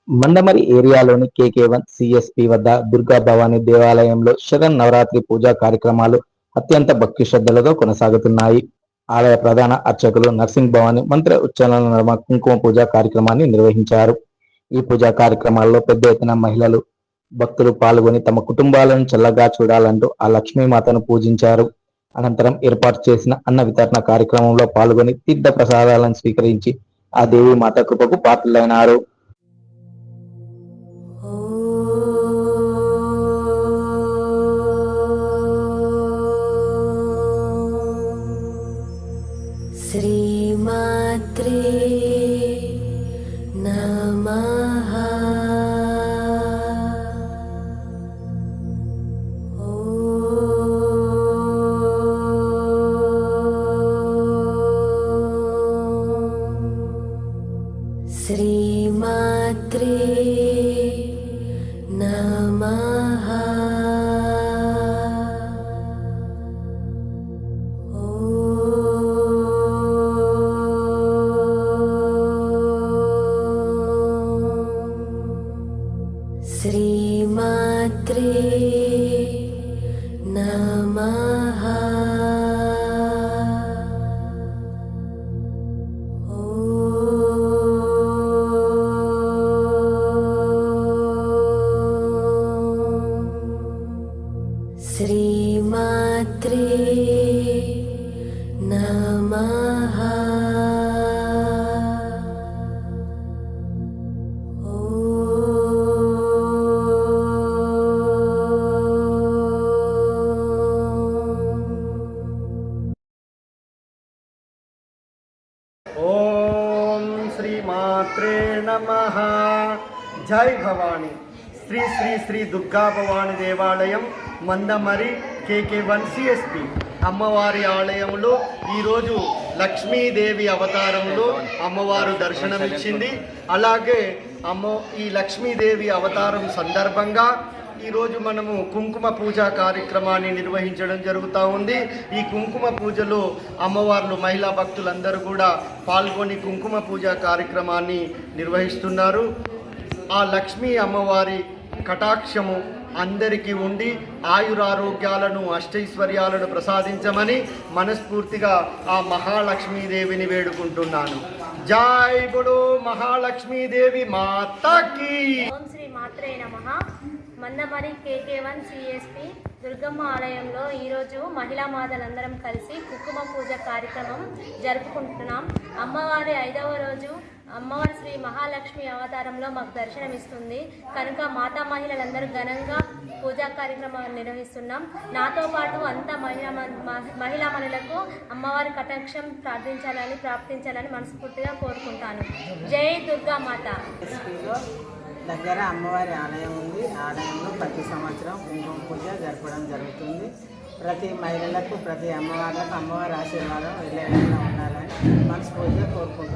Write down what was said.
Mandamarri ఏరియాలోని కేకే1 CSP వద్ద దుర్గా భవానీ దేవాలయంలో శరన్నవరాత్రి పూజా కార్యక్రమాలు అత్యంత భక్తి శ్రద్ధలతో కొనసాగుతున్నాయి. ఆలయ ప్రధాన అర్చకులు నర్సింగ్ భవాని మంత్ర ఉచ్చారణల నడుమ కుంకుమ పూజా కార్యక్రమాన్ని నిర్వహించారు. ఈ పూజా కార్యక్రమాల్లో పెద్ద ఎత్తున మహిళలు భక్తులు పాల్గొని తమ కుటుంబాలను చల్లగా చూడాలంటూ ఆ లక్ష్మీమాతను పూజించారు. అనంతరం ఏర్పాటు చేసిన అన్న వితరణ కార్యక్రమంలో పాల్గొని తీర్థ ప్రసాదాలను స్వీకరించి ఆ దేవి మాత కృపకు పాత్రులైనారు. శ్రీమాత్రే నమః. శ్రీమాత్రే నమః. శ్రీమాత్రే నమః. శ్రీమాత్రే నమః. ఓం శ్రీమాత్రే నమః. జై భవాని. శ్రీ శ్రీ శ్రీ దుర్గా భవాని దేవాలయం మందమరి కేకే1 సిఎస్పి అమ్మవారి ఆలయంలో ఈరోజు లక్ష్మీదేవి అవతారంలో అమ్మవారు దర్శనమిచ్చింది. అలాగే ఈ లక్ష్మీదేవి అవతారం సందర్భంగా ఈరోజు మనము కుంకుమ పూజ కార్యక్రమాన్ని నిర్వహించడం జరుగుతూ ఉంది. ఈ కుంకుమ పూజలో అమ్మవార్లు మహిళా భక్తులందరూ కూడా పాల్గొని కుంకుమ పూజ కార్యక్రమాన్ని నిర్వహిస్తున్నారు. ఆ లక్ష్మీ అమ్మవారి కటాక్షము అందరికీ ఉండి ఆయురారోగ్యాలను అష్టైశ్వర్యాలను ప్రసాదించమని మనస్ఫూర్తిగా ఆ మహాలక్ష్మీదేవిని వేడుకుంటున్నాను. జై బుడు మహాలక్ష్మీదేవి మాతాకి. ఓం శ్రీ మాత్రే నమః. మందమరి కేకే1 సిఎస్పి దుర్గమ్మ ఆలయంలో ఈరోజు మహిళా మాతలందరం కలిసి కుంకుమ పూజ కార్యక్రమం జరుపుకుంటున్నాం. అమ్మవారి 5వ రోజు అమ్మవారి శ్రీ మహాలక్ష్మి అవతారంలో మాకు దర్శనమిస్తుంది కనుక మాతా మహిళలందరూ ఘనంగా పూజా కార్యక్రమాన్ని నిర్వహిస్తున్నాం. నాతో పాటు అంతా మహిళా మనులకు అమ్మవారి కటాక్షం ప్రార్థించాలని మనస్ఫూర్తిగా కోరుకుంటాను. జై దుర్గా మాత. దగ్గర అమ్మవారి ఆలయం ఉంది. ఆలయంలో ప్రతి సంవత్సరం కుంకుమ పూజ జరపడం జరుగుతుంది. ప్రతి మహిళలకు ప్రతి అమ్మవార్లకు అమ్మవారి ఆశీర్వాదం ఎల్లవేళలా ఉండాలని మనస్ఫూర్తిగా కోరుకుంటున్నాను.